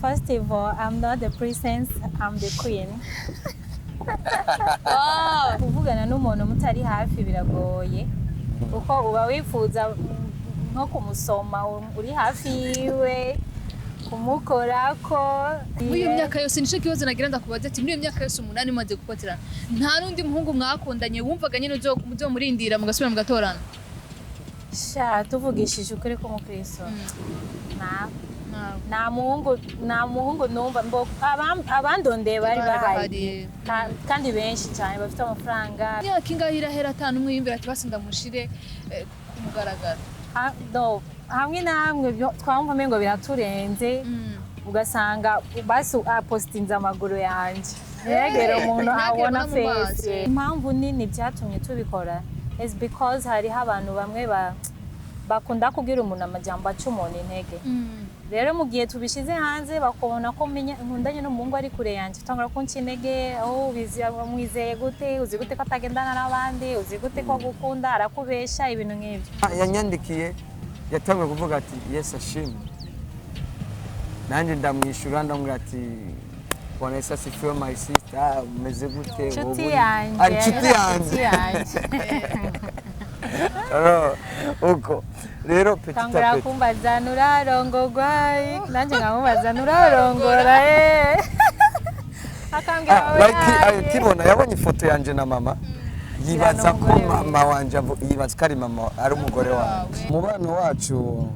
First of all, I'm not the princess, I'm the queen. Kuvugana n'umuntu mutari hafi biragoye uko uba wifuza nko kumusoma uri hafi yiwe kumukorako. Muri iyo myaka yose nico kibazo nagira ndakubaza ati muri iyo myaka yose 8 maze gukoterana nta nundi muhungu mwakundanye wumvaga nyine uzo murindira mugasubira mugatorana? Sha tuvugishije ukuri ko mukristo nta muhungu numva abandondeye bari bahari kandi benshi cyane bafite amafaranga. Imyaka ingahe irahera atanu umwe yimbira ati basi ndamushire kumugaragara? Hamwe na hamwe twamva mengo biraturenze ugasanga basi apostinze amaguru yanje yegera umuntu abona face. Impamvu nini byatumye tubikora is because hariho abantu bamwe bakunda kubwira umuntu amajambo aca umuntu intege. Rero mu gihe tubishize hanze bakubona ko nkundanye n'umuhungu ari kure yanjye utangura kunca intege, mwizeye gute, uzi gute ko atagendana n'abandi, uzi gute ko gukunda arakubesha, ibintu nk'ibyo. Yanyandikiye yatangiye kuvuga ati Yesu ashimwe, nanjye ndamwishyura ndamubwira ati Vanessa sifiwe my sister, umeze gute? Inshuti yanjye uko rero petit à tangura petit kumbaza nurarongorwa, nanjye nkamubaza nurarongora akambwira kibona yabonye ifoto yanje na mama yibaza ko mama wanje yibaza ko ari mama ari umugore wanje. Umubano wacu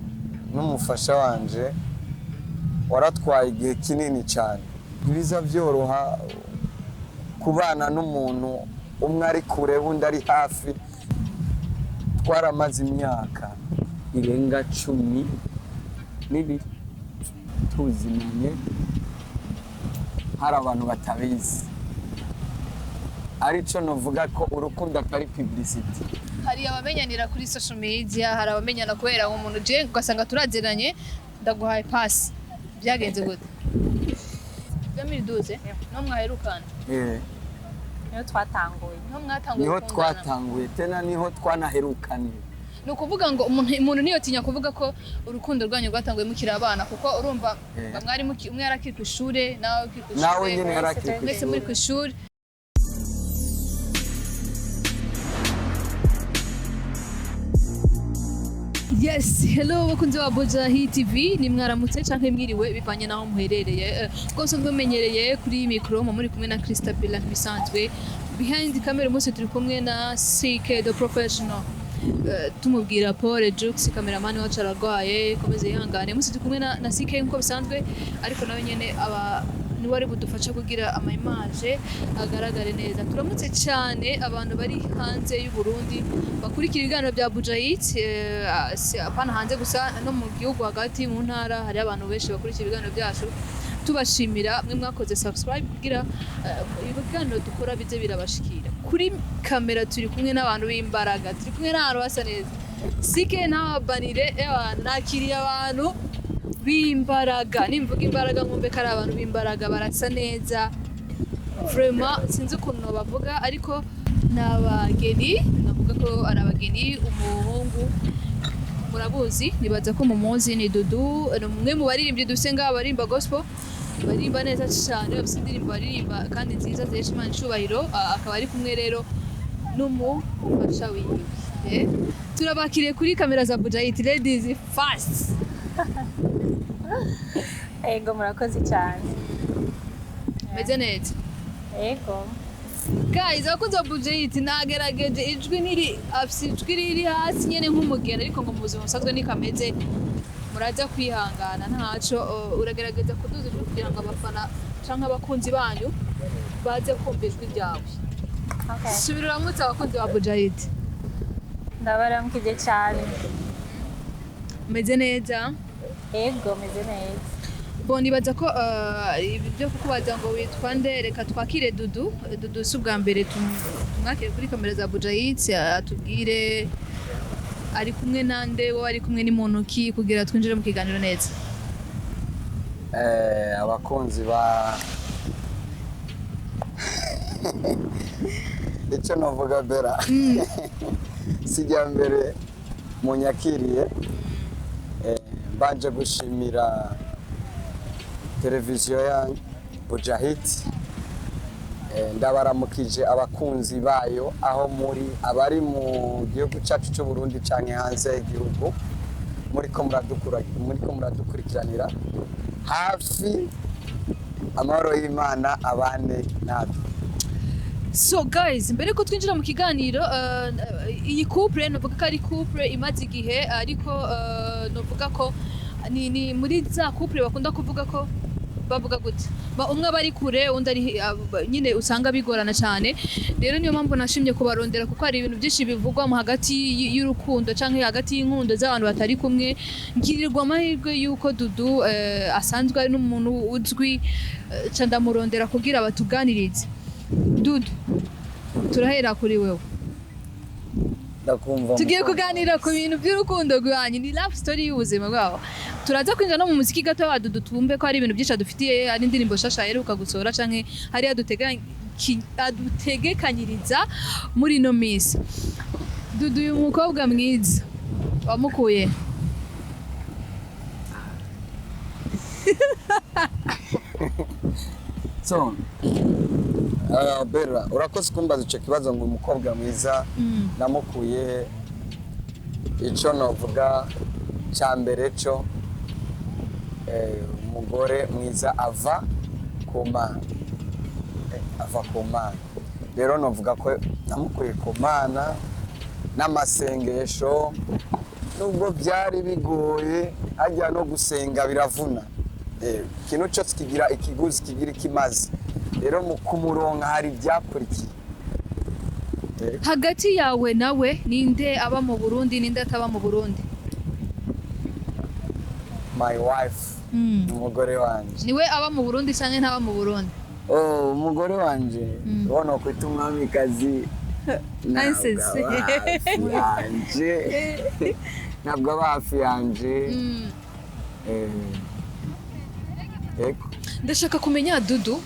n'umufasha wanje waratwaye igihe kinini cyane, biza byoroha kubana n'umuntu umwe ari kure undi ari hafi. Twaramaze imyaka irenga 12 tuzinanye, hari abantu batabizi, arico novuga ko urukundo atari publicity. Hari abamenyanira kuri social media, hari abamenyana kubera umuntu je ugasanga turaziranye ndaguhaye pass. Byagenze gute? 2012 no mwaherukana? niho twatanguye tena niho twanaherukanye. Ni ukuvuga ngo umuntu niyo tinya kuvuga ko urukundo rwanyu rwatanguye mukiri abana, kuko urumva mwari umwe yarakiri ku ishure nawe nyine yarakiri mwese muri ku ishure. Yes, hello bakunzi ba Babikoreye TV, ni mwaramutse canke mwiriwe bivanye naho muherereye. Rwose ndamenyereye kuri micro muri kumwe na Christabella bisanzwe. Behind camera musi turi kumwe na CK the professional. Tumubwira Paul Jux cameraman wacu aragwaye, komeze yihangane. Musi turi kumwe na CK nko bisanzwe, ariko nawe nyene ni wari budufasha kugira ama image agaragare neza. Turamutse cyane abantu bari hanze y'u Burundi bakurikira ibiganiro bya Babikoreye, apana hanze gusa no mu gihugu hagati mu ntara hari abantu benshi bakurikira ibiganiro byacu. Tubashimira mwe mwakoze subscribe kugira ibiganiro dukora bize birabashikira. Kuri kamera turi kumwe n'abantu b'imbaraga, turi kumwe n'abantu basa neza. Sike n'abanire nakiriye abantu b'imbaraga, nimvuga imbaraga nkumbe kari abantu b'imbaraga barasa neza. Vraiment sinzi ukuntu bavuga, ariko n'abageni, navuga ko ari abageni. Umuhungu murabuzi, nibaza ko mumuzi, ni Dudu, umwe mu baririmbyi dusenga barimba gospel, barimba neza cyane, bafite indirimbo baririmba kandi nziza zesha Imana icubahiro. Akaba ari kumwe rero n'umufasha wiwe. Turabakiriye kuri kamera za Babikoreye ladies fast. Ego murakoze cyane. Meze neza? Ego. Guys, abakunzi ba Babikoreye nagerageje ijwi riri hasi nyene nk'umugeni, ariko ngo muzi musanzwe ni kameze, muraza kwihangana ntaco. Uragerageza kuduza ijwi kugira ngo abafana canke abakunzi banyu baze kumva ijwi ryawe. Okay. Subira mutse abakunzi ba Babikoreye. Ndabaramukije cyane. Meze neza? Ego meze neza. Bon, nibaza ko ibyo kukubaza ngo witwa nde, reka twakire Dudu. Dudu si ubwa mbere tumwakire kuri kamera za Babikoreye, atubwire ari kumwe nande, wowe ari kumwe n'umuntu ki, kugira twinjire mu kiganiro neza. Abakunzi ba icyo navuga bera sijya mbere munyakiriye, mbanje gushimira televiziyo ya Bujahit. Ndabaramukije abakunzi bayo aho muri abari mu gihugu cyacu cy'u Burundi canke hanze y'igihugu muriko muradukurikiranira hafi. Amahoro y'Imana abane natwe. So guys, mbere ko twinjira mu kiganiro, iyi couple novuga ko ari couple imaze igihe, ariko novuga ko ni muri za couple bakunda kuvuga ko bavuga gute, umwe bari kure undi ari nyine usanga bigorana cyane. Rero niyo mpamvu nashimye kubarondera, kuko hari ibintu byinshi bivugwa mu hagati y'urukundo canke hagati y'inkundo z'abantu batari kumwe. Ngirirwa amahirwe yuko Dudu asanzwe ari n'umuntu uzwi, ca ndamurondera kugira batuganirize. Dudu, turahera kuri wewe. Ndakumva. Tugiye kuganira ku bintu by'urukundo rwanyu, ni love story y'ubuzima bwabo. Turaza kwinjira no mu muziki gato wa Dudu, tumve ko hari ibintu byinshi adufitiye, ari indirimbo shasha aheruka gusohora canke hari adutegekanyiriza muri no minsi. Dudu, uyu mukobwa mwiza wamukuye So, Bella, urakoze kumbaza icyo kibazo ngo umukobwa mwiza namukuye. Icyo novuga cya mbere cyo umugore mwiza ava ku Mana. Ava ku Mana. Rero novuga ko namukuye ku Mana n'amasengesho, nubwo byari bigoye, hajya no gusenga biravuna. Ikintu cyose kigira ikiguzi, kigira ikimaze. Rero mu kumuronka hari byakurikiye. Hagati yawe nawe ninde aba mu Burundi, ninde ataba mu Burundi? My wife, umugore wanje. Niwe aba mu Burundi canke ntaba mu Burundi? Umugore wanje ubona kwita umwamikazi. Ntabwo aba hafi yanje. Ndashaka kumenya Dudu,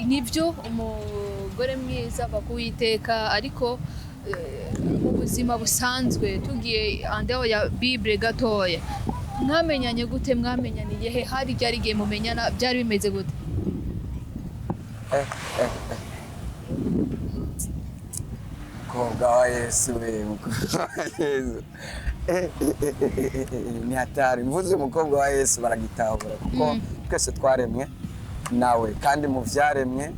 nibyo umugore mwiza bakuwiteka, ariko mu buzima busanzwe tugiye andeho ya Bible gatoya, mwamenyanye gute? Mwamenyaniye he? Hari ryari gihe mumenyana, byari bimeze gute? Mukobwa wa Yesu we, mukobwa wa Yesu. Ni hatari. Mvuze umukobwa wa Yesu baragitahura, kuko twese twaremwe nawe, kandi mu vyaremwe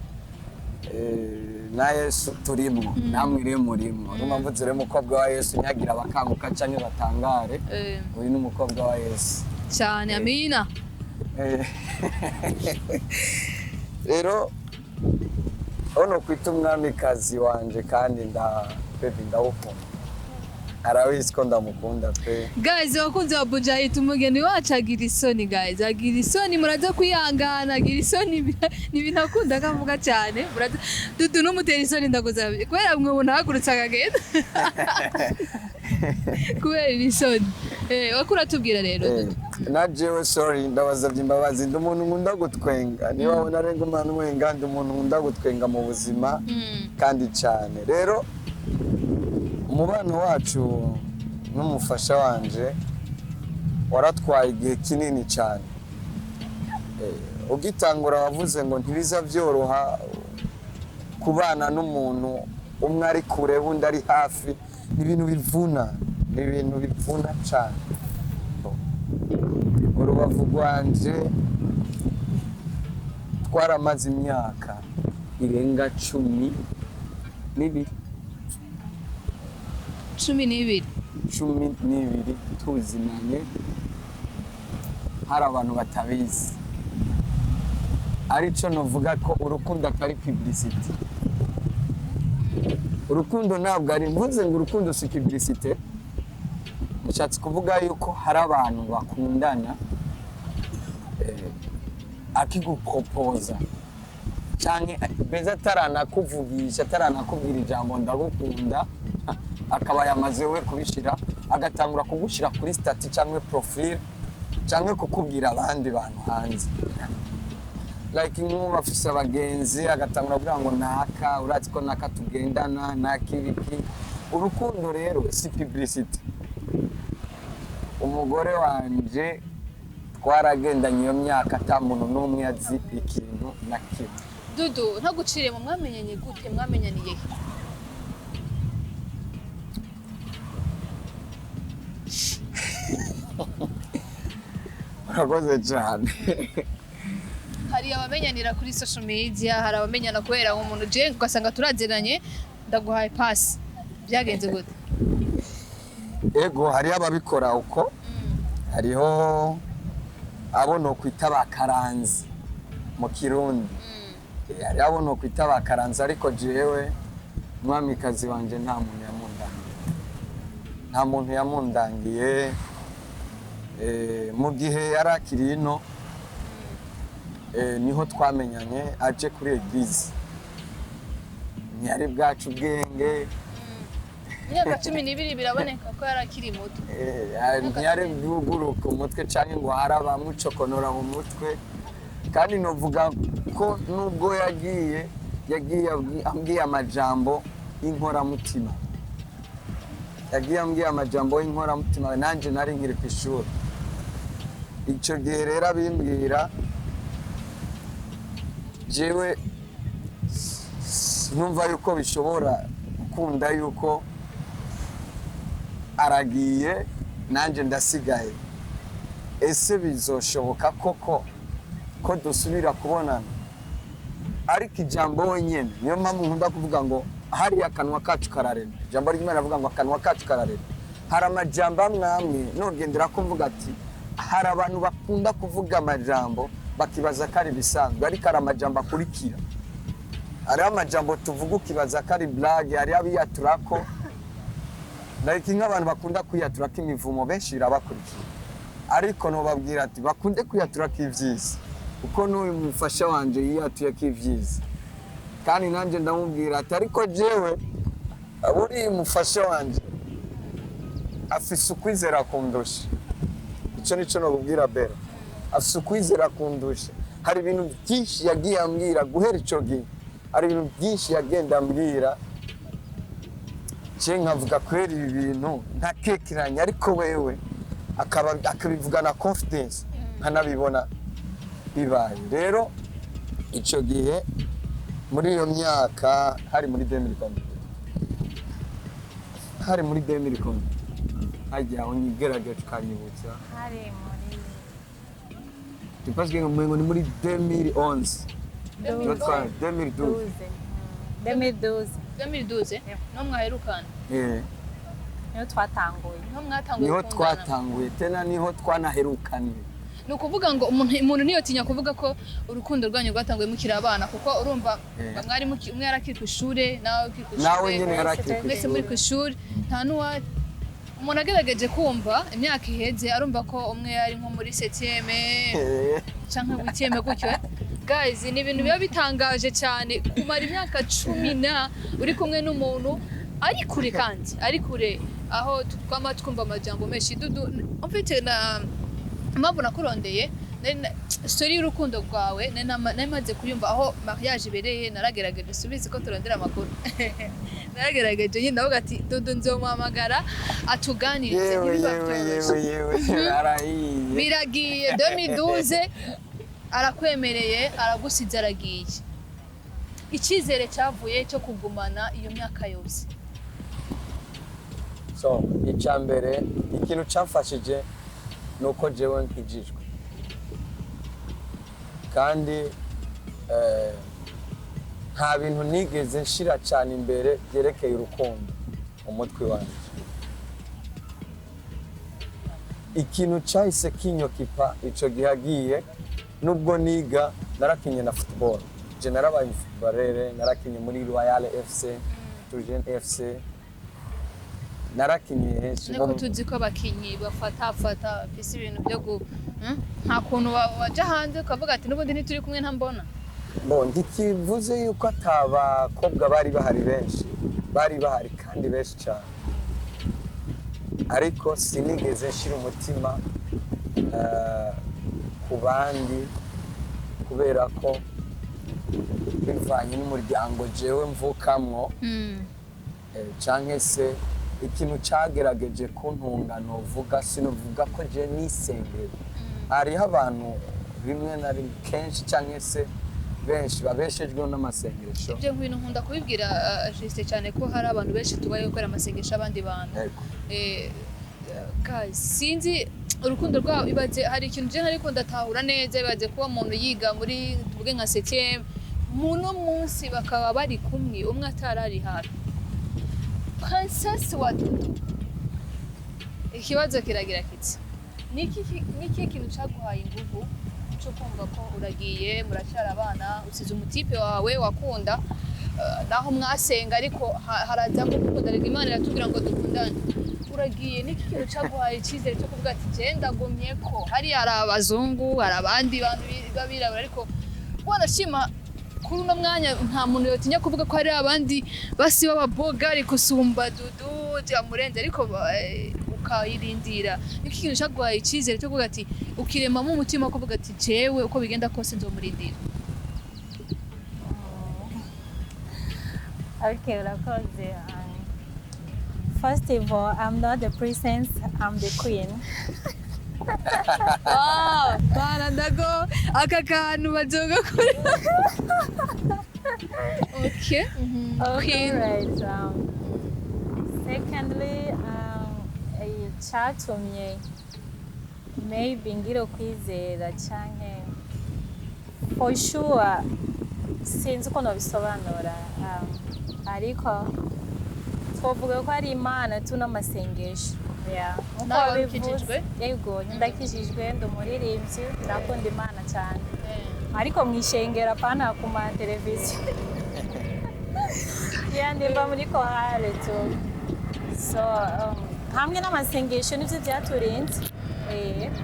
na Yesu turimo, namwe rero murimo. Niyo mpamvu rero umukobwa wa Yesu nyagira abakanguka canke batangare, uyu ni umukobwa wa Yesu cyane. Amina. Rero ono kwita umwamikazi wanje, kandi ndawukunda. Arabizi ko ndamukunda pe. Guys, abakunzi ba Bujahit, umugeni wacu agira isoni guys, agira isoni, muraza kwihangana, agira isoni, ntibinakunda kavuga cyane. Dudu n'umutera isoni ndaguza kubera mwe ubona hagurutse akagenda kubera isoni. Wakura tubwira rero Dudu. Na jewe sorry, ndabazavye imbabazi. Ndi umuntu nkunda gutwenga, niba wabona renga umwana umwenga, ndi umuntu nkunda gutwenga mu buzima kandi cyane. Rero umubano wacu n'umufasha wanje waratwaye igihe kinini cyane. Ugitangura wavuze ngo ntibiza byoroha kubana n'umuntu umwe ari kure undi ari hafi. Ni ibintu bivuna cyane. Urubavu rwanje twaramaze imyaka irenga 12 tuzinanye. Hari abantu batabizi, arico novuga ko urukundo atari publicity. Urukundo ntabwo ari, mvuze ngo urukundo si publicity, nshatse kuvuga yuko hari abantu bakundana akigupropoza canke beza ataranakuvugisha, ataranakubwira ijambo ndagukunda, akaba yamaze we kubishira, agatangura kugushira kuri stati cyangwa profile, cyangwa kukubwira abandi bantu hanze. Like nk'ubu afise abagenzi, agatangura kuvuga ngo naka, urazi ko naka tugendana, nakibiki. Urukundo rero si publicity. Umugore wanje twaragendanye iyo myaka ata muntu n'umwe azi ikintu na kimwe. Dudu ntagucire mu mwamenyanye gute mwamenyaniye Murakoze cyane. hari abamenyanira kuri social media hari abamenyana kubera umuntu je ugasanga turaziranye ndaguhaye pass byagenze gute Ego hari ababikora uko hariho abo no kwita bakaranzi mu Kirundi hari abo no kwita bakaranzi ariko jewe mwamikazi wanje nta muntu yamundangiye mu gihe yarakiri ino niho twamenyanye aje kuri eglise ntiyari bwacu ubwenge imyaka 12 biraboneka ko yarakiri muto ntiyari bwuguruka umutwe cyangwa ngo harabamucokonora mu mutwe kandi novuga ko nubwo yagiye ambwiye amajambo y'inkoramutima nanjye nari nkiri ku ishuri icyo gihe rero abimbwira jewe numva yuko bishobora gukunda yuko aragiye nanjye ndasigaye ese bizoshoboka koko ko dusubira kubonana ariko ijambo wenyine niyo mpamvu nkunda kuvuga ngo hariya akanwa kacu kararema ijambo ry'Imana avuga ngo akanwa kacu kararema hari amajambo amwe nugendera ko mvuga ati hari abantu bakunda kuvuga amajambo bakibaza ko ari bisanzwe ariko ari amajambo akurikira hariho amajambo tuvuga ukibaza ko ari blague hariho abiyaturako like nk'abantu bakunda kwiyaturako imivumo benshi irabakurikira ariko nobabwira ati bakunde kwiyaturako ivyiza kuko n'uyu mufasha wanje yiyatuye ko ivyiza kandi nanjye ndamubwira ati ariko jewe uri mufasha wanje afise ukwizera kundusha icyo nico nobubwira Bera afise ukwizera kundusha hari ibintu byinshi yagiye ambwira guhera ico gihe hari ibintu byinshi yagenda ambwira je nkavuga kwera ibi bintu ntakekeranya ariko wewe akabivuga na confidence nkanabibona bibaye rero ico gihe muri iyo myaka hari muri 2010 hajya aho nyigerageje tukanyibutsa hari muri tupaswe ngo ni muri 2011 2012 no mwaherukana niho twatanguye tena niho twanaherukanye ni ukuvuga ngo umuntu niyotinya kuvuga ko urukundo rwanyu rwatanguye mukiri abana kuko urumva mwari umwe yarakiri ku ishure nawe nyene yarakiri mwese muri ku ishure nta nuwa umuntu agerageje kumva imyaka iheze arumva ko umwe yari nko muri 7eme canke 8eme gutyo guys ni ibintu biba bitangaje cyane kumara imyaka 10 uri kumwe n'umuntu ari kure kandi ari kure aho twama twumva amajambo menshi Dudu mfite na mpamvu nakurondeye story y'urukundo rwawe namaze kuyumva aho mariage ibereye naragerageje subizi ko turondera amakuru naragerageje nyine ndavuga ati Dudu nzomuhamagara atuganirize biragiye 2012 arakwemereye aragusize aragiye icyizere cyavuye cyo kugumana iyo myaka yose so icyambere ikintu cyafashije nuko jewe nkijijwe kandi nta bintu nigeze nshira cyane imbere byerekeye urukundo umutwe wanjye ikintu cyahise kinyokipa ico gihagiye nubwo niga narakinye na football je narabaye footballere narakinye muri Royal FC Tujen FC narakinye henshi niko tuzi ko abakinyi bafata bisi ibintu byo nta kuntu waja hanze ukavuga ati nubundi ntituri kumwe ntambona ndikivuze yuko atabakobwa bari bahari benshi bari bahari kandi benshi cyane ariko sinigeze nshira umutima ku bandi kubera ko bivanye n'umuryango jewe mvukamwo canke se ikintu cyagerageje kuntunga novuga sinovuga ko je nisengera hariho abantu rimwe na rimwe kenshi cyangwa se benshi babeshejweho n'amasengesho. Ibyo bintu nkunda kubibwira Justin cyane ko hari abantu benshi tubaye gukora amasengesho abandi bantu. Sinzi urukundo rwabo ibaze hari ikintu je ariko ndatahura neza ibaze kuba umuntu yiga muri tuvuge nka 7e muno munsi bakaba bari kumwe umwe atarari hafi. Princess wa Dudu. Ikibazo kiragira kiti. Niki kintu cyaguhaye ingufu cyo kumva ko uragiye muracyara abana usize umutipe wawe wakunda naho mwasenga ariko haraza ngo gukunda rega Imana iratubwira ngo dukundane uragiye niki kintu cyaguhaye icyizere cyo kuvuga ati genda gumye ko hari abazungu hari abandi bantu babirabura ariko wanashima kuri uno mwanya nta muntu yotinya kuvuga ko hari abandi basi b'ababoga ariko sumba Dudu yamurenze ariko ukayirindira niki kintu cyaguhaye icyizere cyo kuvuga ati ukiremamo umutima kuvuga ati jewe uko bigenda kose nzomurindira. Okay, urakoze. First of all, I'm not the princess, I'm the queen. Bana ndago aka kantu bazoga kuri. Okay. Okay, right. Secondly, cyatumye maybe ngira kwizera cyane for sure sinzi uko nabisobanura ariko twavuga ko ari Imana tunamasengesho uko bivuze yego ndakijijwe ndumuririmbyi ndakunda Imana cyane ariko mwishengera pana ku ma televiziyo ndimba muri korale so hamwe n'amasengesho nivyo byaturinze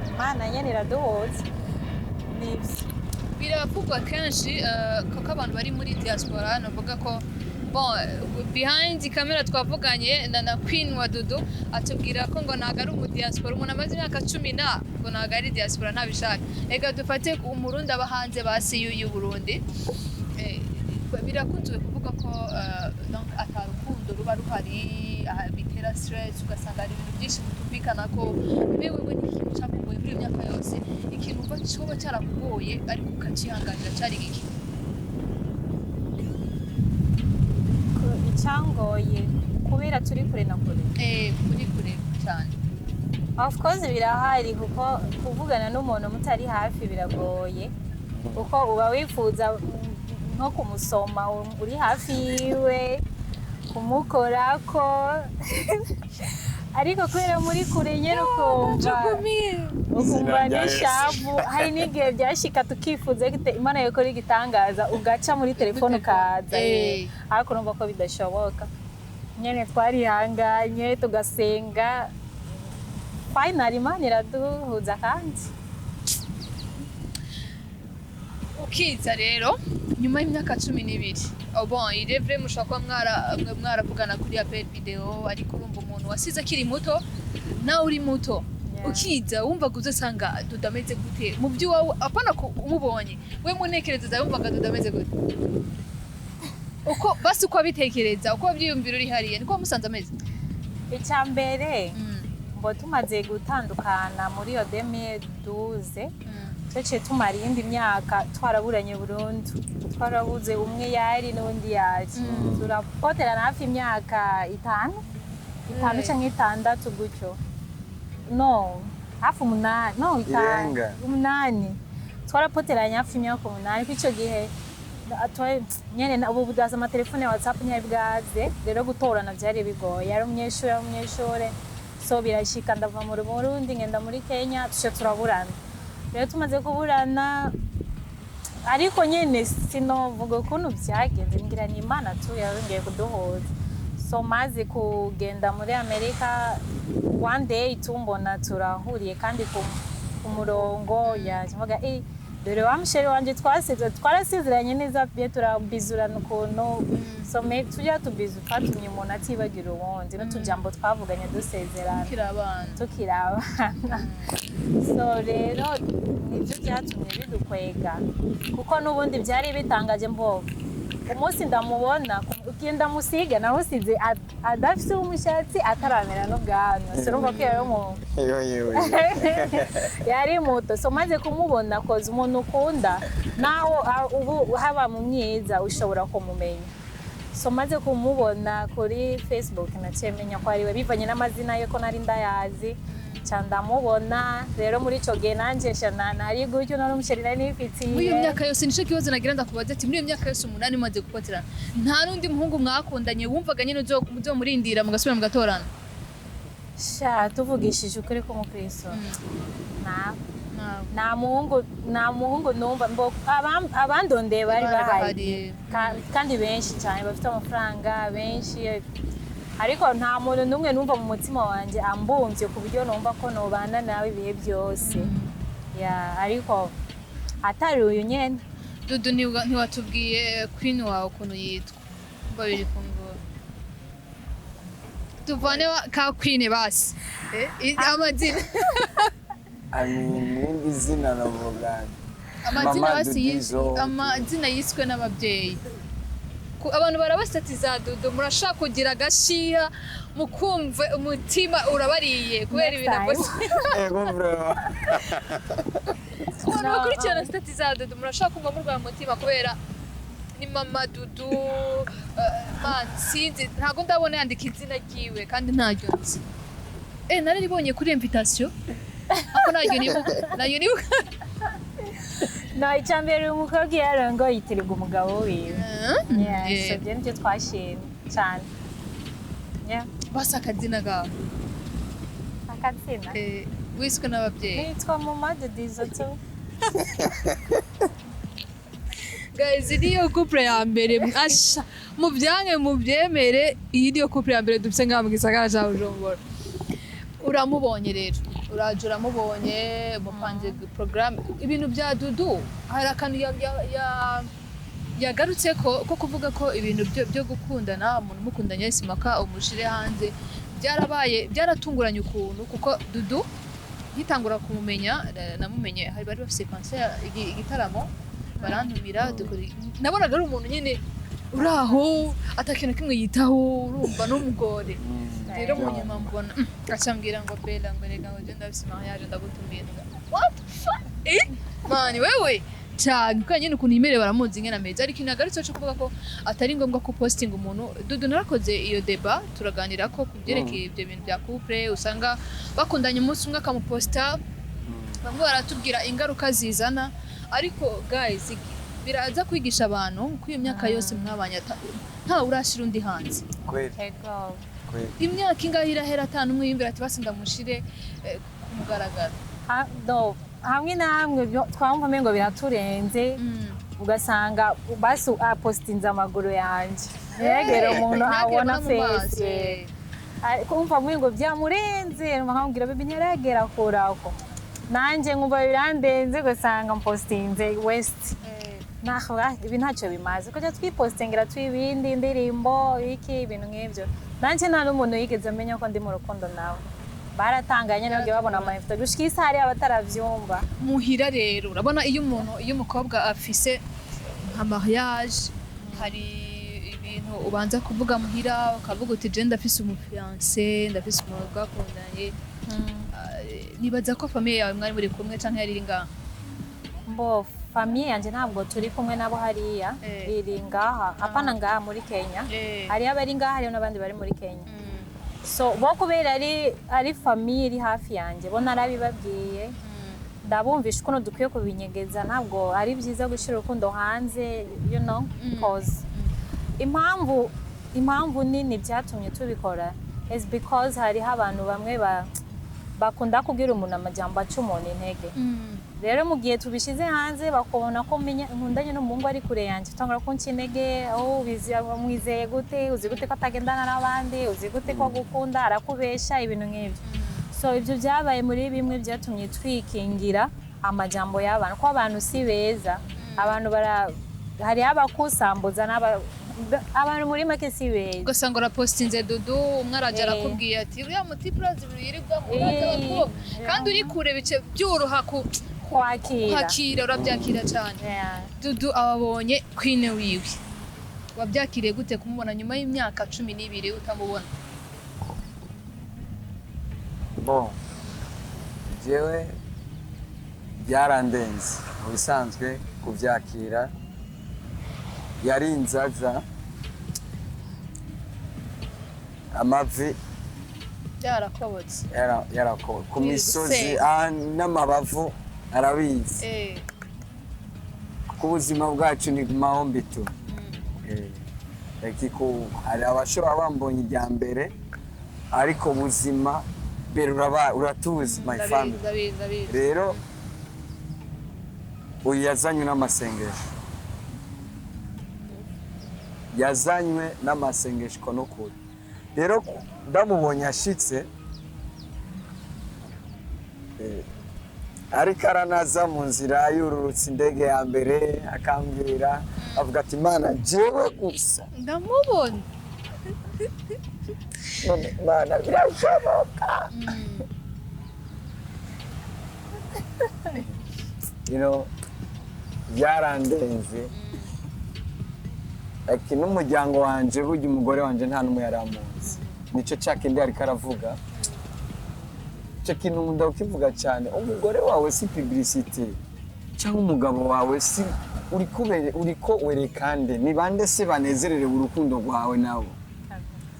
Imana nyene iraduhoza nivyo biravugwa kenshi kuko abantu bari muri diaspora navuga ko behind camera twavuganye na Queen wa Dudu atubwira ko ngo naga ari umudiaspora umuntu amaze imyaka 10 ngo naga ari diaspora ntabishaka ega dufate umurundi abahanze basi y'u Burundi birakunzwe kuvuga ko donc atarukundo ruba ruhari bitera stress ugasanga ari ibintu byinshi mutumvikana ko wewe n'ikintu cyakugoye muri iyo myaka yose ikintu uva cyoba cyarakugoye ariko ukacihanganira cyari iki icyangoye kubera turi kure na kure kuri kure cyane of course birahari kuko kuvugana n'umuntu mutari hafi biragoye kuko uba wifuza nko kumusoma uri hafi yiwe kumukorako ariko kubera muri kure nyene ukumva n'ishavu hari n'igihe byashika tukifuza Imana yokora igitangaza ugaca muri telefone ukaza ariko numva ko bidashoboka nyene twarihanganye tugasenga finally Imana iraduhuza kandi ukiza rero nyuma y'imyaka 12 bon il est vrai mushaka mwaravugana kuri ya video ariko urumva umuntu wasize akiri muto nawe uri muto ukiza wumva guzasanga dudameze gute mu byo wawe apana ko umubonye we munekereza wumvaga dudameze gute uko basi uko abitekereza uko byiyumvira uri hariye niko musanze ameze icyambere ngo tumaze gutandukana muri yo 2012 Tuce tumara iyindi myaka twaraburanye burundu twarabuze umwe yari n'undi yaje turapoterana hafi imyaka 5 canke 6 gutyo no hafi 8 no 8 twarapoteranye hafi imyaka 8 kw'ico gihe nyene ubu budaza amatelefone ya WhatsApp ntiyabwaze rero gutorana byari bigoye yari umunyeshure so birashika ndava mu Burundi ngenda muri Kenya tuce turaburana rero tumaze kuburana ariko nyene sinovuga ukuntu byagenze ngira ni Imana tu yarongeye kuduhuza so maze kugenda muri Amerika one day tumbona turahuriye kandi ku murongo yavuga dore wa msheri wanje twarasezeranye neza bye turabizurana ukuntu so me tujya tubizu twatumye umuntu atibagira uwundi n'utujambo twavuganye dusezerana tukirabana so rero nibyo byatumye bidukwega kuko n'ubundi byari bitangaje mbovu umunsi ndamubona ugenda musiga namusize adafite umushatsi ataramera n'ubwanwa surumva ko yari umuntu yari muto so maze kumubona koza umuntu ukunda naho ubu haba mu myiza ushobora kumumenya so maze kumubona kuri Facebook nacemenya ko ari we bivanye n'amazina ye ko nari ndayazi ndamubona rero muri ico gihe nanje shana nari gutyo nari umusheri nari nifitiye muri iyo myaka yose nico kibazo nagira ndakubaza ati muri iyo myaka yose umunani maze gupoterana nta nundi muhungu mwakundanye wumvaga nyine uzo murindira mugasubira mugatorana sha tuvugishije ukuri ko mukristo nta muhungu numva abandondeye bari bahari kandi benshi cyane bafite amafaranga benshi ariko nta muntu numwe numva mu mutima wanje ambumvye ku buryo numva ko nobana nawe ibihe byose ariko atari uyu nyene Dudu ntiwatubwiye queen wawe ukuntu yitwa babiri kungura tuvane ka queen basi amazina n'indi zina navuga amazina yiswe n'ababyeyi abantu barabasatiza Dudu murashaka kugira agashiha mukumve umutima urabariye kubera ibintu ego bro bakurikirana statiza Dudu murashaka kumva murwaye umutima kubera ni mama Dudu sinzi ntago ndabona yandika izina ryiwe kandi ntaryo nzi nari ribonye kuri invitation ako naryo nibuka no icyambere umukobwa yarongo yitirirwa umugabo wiwe so byo nibyo twashimye cyane basa akazina gawe akazina wiswe n'ababyeyi nitwa mama Dudu tu guys niyo couple ya mbere asha mubyange mubyemere iyi niyo couple ya mbere dufite ngaha mu gisagara cya Ushobora uramubonye rero uraje uramubonye mupanze program ibintu bya Dudu hari akantu yagarutse ko kuvuga ko ibintu byo gukundana umuntu mukundanye simaka umushire hanze byaratunguranye ukuntu kuko Dudu nkitangura kumumenya namumenye hari bari bafise concert igitaramo barantumira nabonaga ari umuntu nyine uraho atakintu kimwe yitaho urumva n'umugore rero mu nyuma mbona acambwira ngo Bella ngo rega ngo genda bisi mariage ndagutumira what man wewe cyane ko nyine ukuntu imere baramuzi ngena meza ariko inagarutse cyo kuvuga ko atari ngombwa ko posting umuntu Dudu narakoze iyo deba turaganira ko kubyerekeye ibyo bintu bya couple usanga bakundanye umunsi umwe akamuposta bamwe baratubwira ingaruka zizana ariko guys biraza kwigisha abantu ko iyo myaka yose mwabanye nta urashira undi hanze imyaka ingahe irahera atanu umwe yimbira ati basi ndamushire kumugaragara hamwe na hamwe twamva mengo biraturenze ugasanga basi apostinze amaguru yanje yegera umuntu abona face kumva mengo byamurenze nkambwira bebe nyaregera kurako nanje nkumva birandenze gusanga mpostinze west nahwa ibi ntacyo bimaze kujya twipostingira twibindi indirimbo iki ibintu nk'ibyo nanje nta n'umuntu yigeze amenya ko ndi mu rukundo nawe baratanganye nabyo babona amafoto gushikisa hari abataravyumva muhira rero urabona iyo umukobwa afise nka mariage hari ibintu ubanza kuvuga muhira ukavuga uti je ndafise umufiance ndafise umuntu twakundanye nibaza ko famille yawe mwari muri kumwe canke yari ngaha mbo famille yanje ntabwo turi kumwe nabo hariya iri ngaha apana ngaha muri Kenya hari abari ngaha hari n'abandi bari muri Kenya so bo kubera ari famille iri hafi yanje bo narabibabwiye ndabumvisha ukuntu dukwiye kubinyegeza ntabwo ari byiza gushira urukundo hanze you know cause impamvu nini byatumye tubikora is because hari abantu bamwe bakunda kubwira umuntu amajambo aca umuntu intege rero mu gihe tubishize hanze bakubona ko nkundanye n'umuhungu ari kure yanjye utangura kunca intege mwizeye gute uzi gute ko atagendana n'abandi uzi gute ko gukunda arakubesha ibintu nk'ibyo so ibyo byabaye muri bimwe byatumye twikingira amajambo y'abantu ko abantu si beza abantu hari abakusambuza abantu muri make si beza ugasanga urapostinze Dudu umwe araje arakubwiye ati uriya mutipurazi birirwa kandi uri kure bice byuruha kwakira urabyakira cyane Dudu ababonye queen wiwe wabyakiriye gute kumubona nyuma y'imyaka 12 utamubona? Bon, jewe byarandenze mu bisanzwe kubyakira, yari inzaza, amavi Yarakobotse. yarakobotse ku misozi n'amabavu arabizi. Ku buzima bwacu ni mahombi tu. Hari abashobora bambonye ijya mbere ariko ubuzima mbere uratuzi my family. Rero uyu yazanywe n'amasengesho, yazanywe n'amasengesho kono kuri. Rero ndamubonye ashitse ariko aranaza mu nzira yururutse indege ya mbere akambwira avuga ati Mana jewe gusa ndamubona Mana birashoboka. Byarandenze ati n'umuryango wanje burya umugore wanje nta n'umwe yaramuzi. Nico cyakindi ariko aravuga, icyo kintu nkunda kukivuga cyane. Umugore wawe si publicity cyangwa umugabo wawe si uriko werekande. Ni bande se banezererewe urukundo rwawe nawe?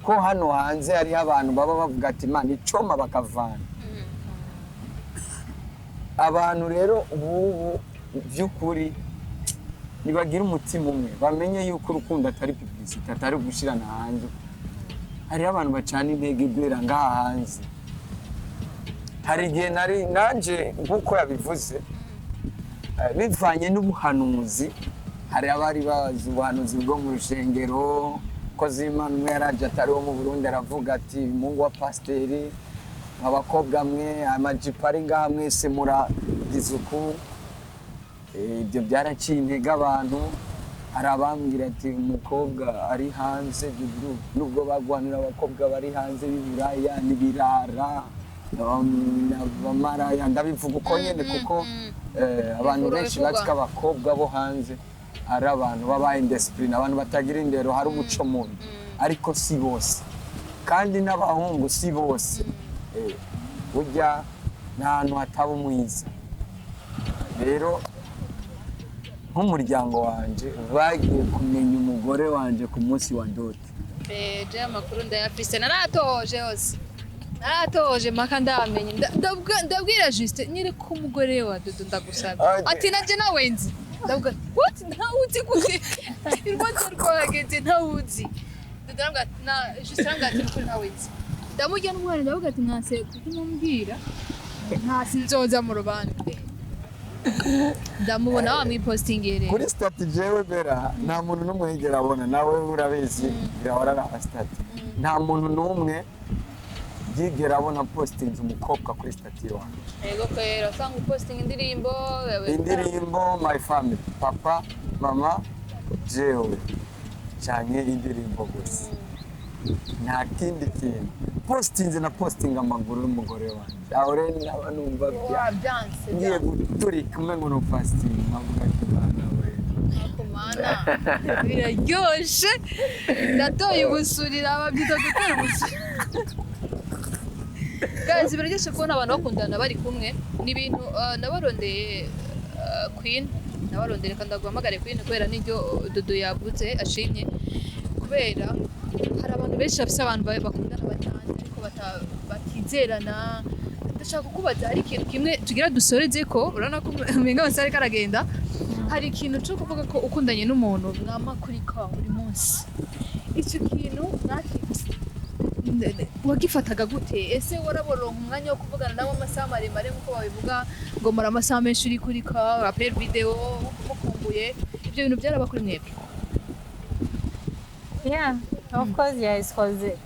Ko hano hanze hariho abantu baba bavuga ati Imana icoma bakavana. Abantu rero ubu by'ukuri nibagira umutima umwe, bamenye yuko urukundo atari publicity, atari gushirana hanze. Hariho abantu bacana intege ibera ngaha hanze. Hari igihe nanje nk'uko yabivuze bivanye n'ubuhanuzi. Hari abari bazi ubuhanuzi bwo mu rushengero ko Zimana umwe yaraje atari wo mu Burundi aravuga ati Mungu wa pasiteri, abakobwa mwe amajipo ari ngaha mwese muragize uku. Ibyo byaraciye intege abantu. Hari abambwira ati umukobwa ari hanze nubwo bagwanira abakobwa bari hanze b'Iburaya n'ibirara abamaraya. Ndabivuga uko nyene kuko abantu benshi bazi ko abakobwa bo hanze ari abantu baba indiscipline, abantu batagira indero, hari umuco mubi. Ariko si bose, kandi n'abahungu si bose. Burya nta hantu hataba umwiza. Rero nk'umuryango wanje bagiye kumenya umugore wanje ku munsi wa ndote. Je amakuru ndayafise, naratoje hose, naratoje maka ndamenye. Ndabwira juste nyire ko umugore wa Dodo ndagusaba ati naje nawe nzi. Ndavuga what ntawuzi gute irwanze rwageze ntawuzi. Ndavuga na juste ngati ko ntawuzi. Ndamujya n'umwana ndavuga ati mwase kumubwira nta sinzoza mu rubande. Ndamubona wa mwipostingere kuri stati jewe bera nta muntu n'umwe yigera abona, nawe urabizi birahora na stati. Nta muntu n'umwe yigera abona postinze umukobwa kuri stati wanjye. Ego kwera usanga posting indirimbo my family, papa mama jewe cyane indirimbo gusa, nta kindi kintu. Postinze na postinga amaguru y'umugore wanjye. Aho rero naba numva byanse ngiye guturika umwe ngo no fasting nkavuga ati Mana we akomana biraryoshe. Ndatoye ubusurira ababyita gutera ubusurira. Guys, biraryoshe kubona abantu bakundana bari kumwe. Ni ibintu nabarondeye Queen, nabarondeye kandi ndaguhamagare Queen kubera n'iryo Dodo yavuze ashimye, kubera hari abantu benshi bafise abantu bakundana batanze ariko batizerana. Ndashaka kukubaza hari ikintu kimwe tugira dusoreze ko urana ko umenga bose ariko aragenda. Hari ikintu cyo kuvuga ko ukundanye n'umuntu mwama kuri ka buri munsi. Icyo kintu wagifataga gute? Ese waraboronka umwanya wo kuvugana nawe amasaha maremare nk'uko babivuga ngo muri amasaha menshi uri kuri ka apel video mukumbuye? Ibyo bintu byaraba kuri mwebwe? Yeah, of course, yes, cause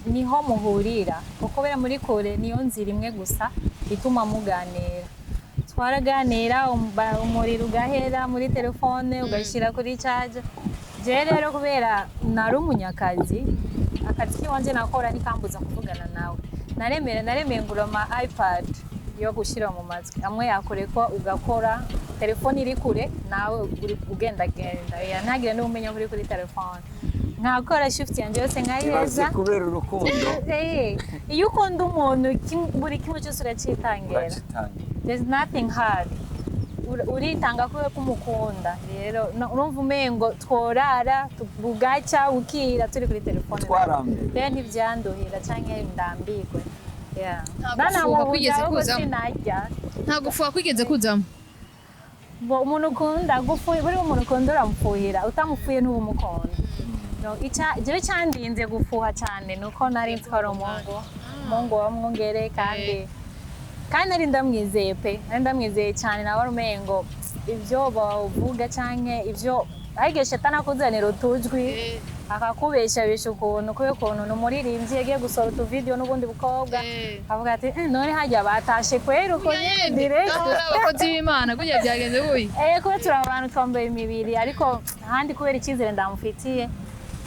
niho muhurira kuko bera muri kure niyo nzira imwe gusa ituma muganira. Twaraganira umuriro ugahera muri telefone ugashyira kuri charge. Je rero kubera nari umunyakazi, akazi kiwanje nakora nikambuza kuvugana nawe. Naremeye ngura ama iPad yo gushyira mu matwi amwe yakorekwa ugakora telefone iri kure nawe ugendagenda ntagire n'umenya kuri telefone nkakora shift yanjye yose nkayeza kubera urukundo iyo ukunda umuntu buri kimwe cyose uracitangira there's nothing hard uritanga kubera ko umukunda rero urumva umengo tworara bugacya ukira turi kuri telefone rero ntibyanduhira cyangwa ndambirwe ntabwo ufuha kwigeze kuzamo umuntu ukunda gufuye buri umuntu ukunda uramufuhira utamufuye n'ubu umukunda jewe cyandinze gufuha cyane nuko nari nzikora umungu wamwongere kandi nari ndamwizeye pe nari ndamwizeye cyane nawe umengo ibyo bavuga cyangwa ibyo ariko shetani akuzanira utujwi akakubeshabesha ukuntu kubera ukuntu n'umuririmbyi yagiye gusohora utuvideyo n'ubundi bukobwa avuga ati none hajya batashe kwera uko direct abakozi b'Imana kugira byagenze buyi kubera turi abantu twambaye imibiri ariko ahandi kubera icyizere ndamufitiye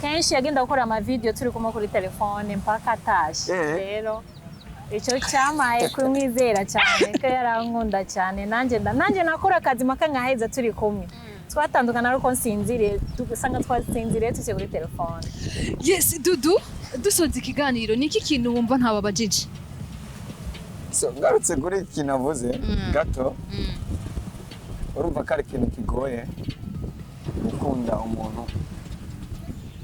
kenshi yagenda gukora amavideyo turi kumwe kuri telefone mpaka atashe rero icyo cyamaye kumwizera cyane ko yarankunda cyane nanjye nakora akazi mpaka nkaheza turi kumwe twatandukana ariko nsinziriye dusanga twasinziriye tugiye kuri telefone yes Dudu dusoza ikiganiro ni iki kintu wumva ntababajije ngarutse kuri iki navuze gato urumva ko ari ikintu kigoye gukunda umuntu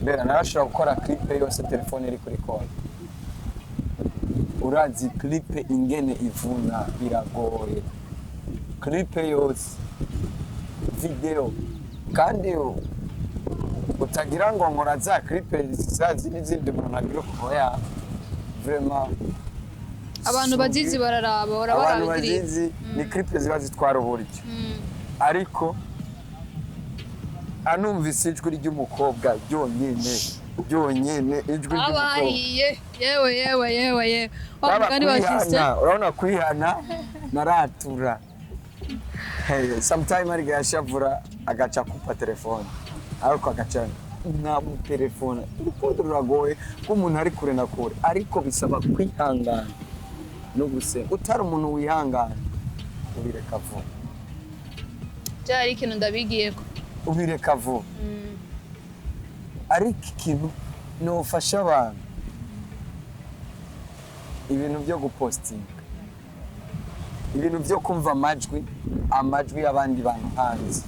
mbere narashobora gukora clip yose telefone iri kuri konti urazi clip ingene ivuna biragoye clip yose video kandi utagira ngo nkora za clip zazi n'izindi umuntu agira kuhoya vraiment abantu bazizi bararaba abantu bazizi ni clip ziba zitwara uburyo ariko anumvise ijwi ry'umukobwa ryonyene ijwi ry'umukobwa yewe wabugani bashyize urabona kwihana naratura sometime ari gashavura agaca kupa telefone ariko agaca ntamu telefone urukundo ruragoye ko umuntu ari kure na kure ariko bisaba kwihangana no gusenga utari umuntu wihangana ubireka vuba cyari ikintu ndabigiyeko ubireka vuba ariko ikintu nofasha abantu ibintu byo gupostinga ibintu byo kumva amajwi y'abandi bantu hanze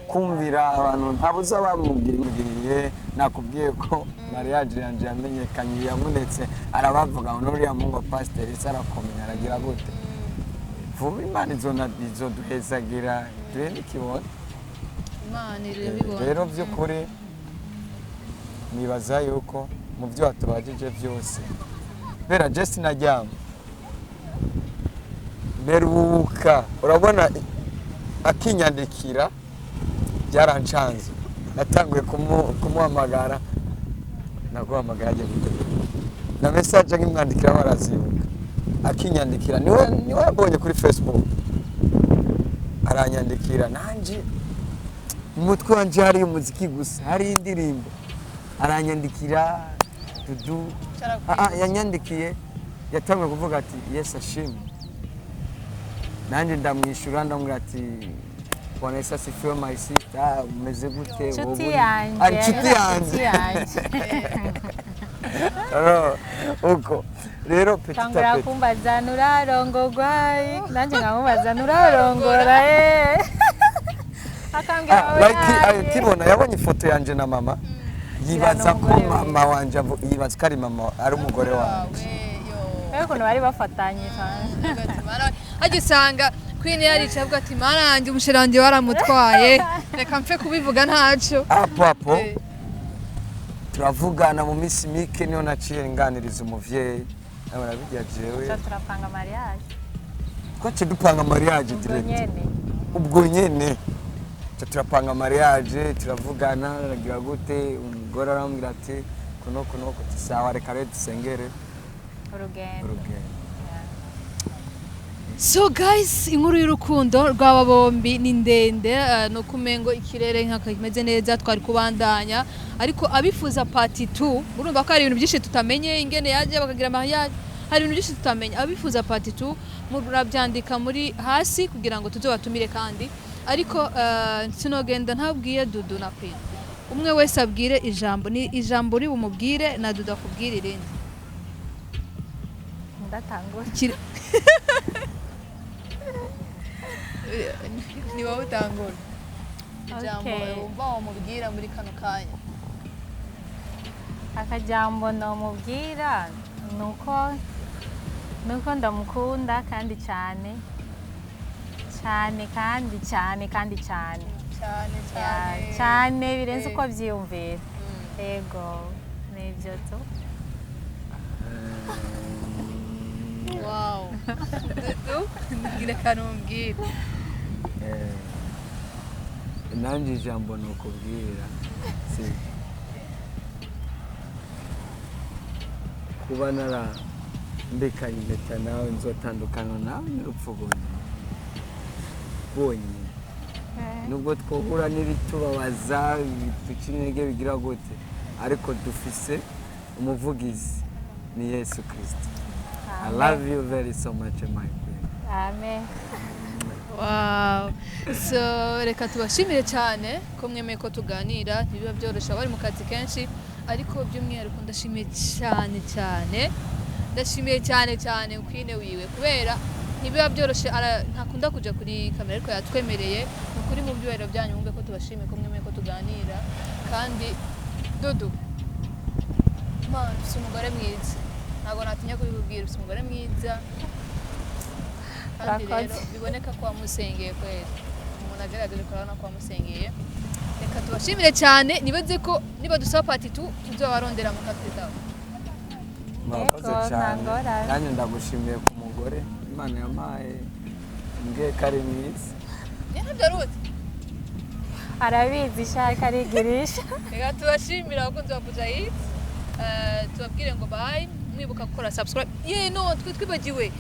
kumvira abantu ntabuza bamubwiriye nakubwiye ko mariage yanje yamenyekanye yamunetse arabavuga ngo nuriya mungu pastor arakomeye aragira gute vuba Imana izoduhezagira turende kibona Imana irabibona rero by'ukuri nibaza yuko mu byo watubajije byose bera just najyamo meruka urabona akinyandikira byarancanze natanguye kumuhamagara naguhamagara agiye gutegura na message nkimwandikira barazibuka akinyandikira niwe yabonye kuri Facebook aranyandikira nanje umutwe wanje hari umuziki gusa hari indirimbo aranyandikira Dudu yanyandikiye yatanguye kuvuga ati yes ashimwe nanje ndamwishura ndamubwira ati Vanessa sifiwe my sister umeze gute nshuti yanjye uko rero petit à petit kumbaza nurarongorwa nanje nkamubaza nurarongora akambwira kibona yabonye ifoto yanje na mama yibaza ko mama wanje yibaza ko ari mama ari umugore wanje ariko bari bafatanye cyane agisanga Queen yarica avuga ati mana yanjye umushiranje waramutwaye reka mpfe kubivuga ntaco apo turavugana mu minsi mike niyo naciye nganiriza umuvyeyi nabara bijya jewe turapanga mariage ko dupanga mariage direct ubwo nyene turapanga mariage turavugana aragira gute umugore arambwira ati kuno sawa reka rero dusengere urugendo So guys, inkuru y'urukundo rw'aba bombi ni ndende no kumengo ikirere nkaka kimeze neza twari kubandanya ariko abifuza part 2 urumva ko ari ibintu byinshi tutamenye ingene yaje bakagira mariage hari ibintu byinshi tutamenya abifuza part 2 murabyandika muri hasi kugira ngo tuzobatumire kandi ariko sinogenda ntabwiye Dudu na Prince umwe wese abwire ijambo ni ijambo uri bumubwire na Dudu akubwire irindi ndatangura ni wowe utangura ijambo wumva wamubwira muri kano kanya akajambo nomubwira nuko ndamukunda kandi cyane cyane birenze uko byiyumvira yego nibyo tu wow Dudu ngira kanumbwira nanjye ijambo nokubwira kuba narambekanye impeta nawe nzotandukana nawe n'urupfu bonyine nubwo twahura n'ibitubabaza duca intege bigira gute ariko dufise umuvugizi ni Yesu Kristo. I love you very so much my friend. Amen. Wow. So reka tubashimire cyane ko mwemeye ko tuganira ntibiba byoroshye bari mu kazi kenshi ariko by'umwihariko ndashimiye cyane ukwine wiwe kubera ntibiba byoroshye ntakunda kuja kuri kamera ariko yatwemereye ukuri mu byubahiro byanyu mwumve ko tubashimiye ko mwemeye ko tuganira kandi Dudu man ufite umugore mwiza ntabwo natinya kubibwira ufite umugore mwiza kandi rero biboneka ko wamusengeye kweli umuntu agaragaje ko arana ko wamusengeye reka tubashimire cyane nibaze ko niba dusaba part 2 tuzobarondera mu kapita murakoze cyane kandi ndagushimiye ku mugore Imana yampaye mbwiye kari mwiza byarute arabizi shaka arigirisha reka tubashimira abakunzi ba Bujayi tubabwire ngo bye mwibuka gukora subscribe no twibagiwe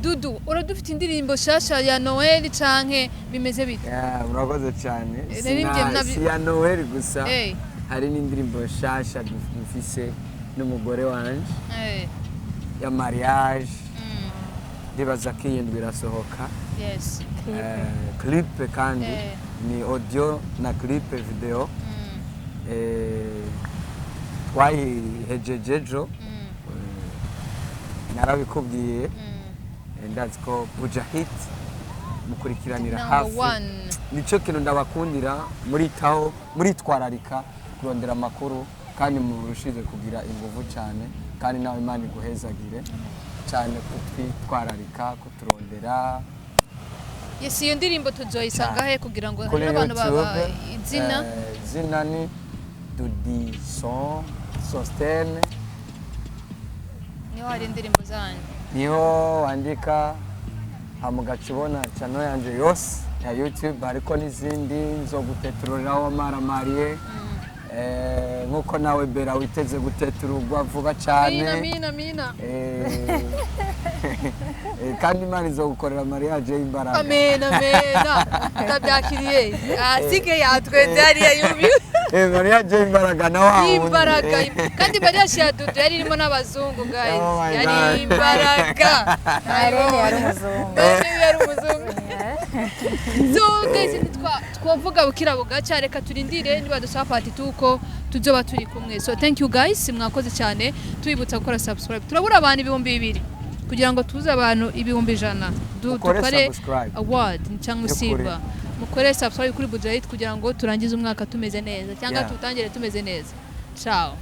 Dudu uradufite indirimbo shasha ya Noel canke bimeze bite murakoze cyane si ya Noel gusa hari n'indirimbo shasha dufise n'umugore wanje ya mariage ndibaza ko iyi ndwi irasohoka yes clip kandi ni audio na clip video twayihejejejo narabikubwiye ndazi ko Bujayi mukurikiranira hafi nico kintu ndabakundira muritwararika kurondera amakuru kandi murushize kugira inguvu cyane kandi nawe Imana iguhezagire cyane kutwitwararika kuturondera yes iyo ndirimbo tuzoyisanga he kugira ngo abantu baba izina ni Dudi Sostene niho hari indirimbo zanyu niho wandika hamugacibona channel yanje yose ya YouTube ariko n'izindi nzo gutetururaho maramariye nkuko nawe Bera witeze gutetururwa vuba cyane mina kandi Imana izogukorera mariage y'imbaraga amen tabyakiriye asige yatweze hariya yubi mariage y'imbaraga na wawe imbaraga kandi mariage ya Dudu yari irimo n'abazungu guys yari imbaraga yari umuzungu so guys twavuga bukira bugaca reka turindire niba dusaba part 2 ko tuzoba turi kumwe so thank you guys mwakoze cyane tubibutsa gukora subscribe turabura abantu 200 kugira ngo tuze abantu 100 dukore award cyangwa usiba mukore subscribe kuri Bujayi kugira ngo turangize umwaka tumeze neza cyangwa tutangire tumeze neza ciao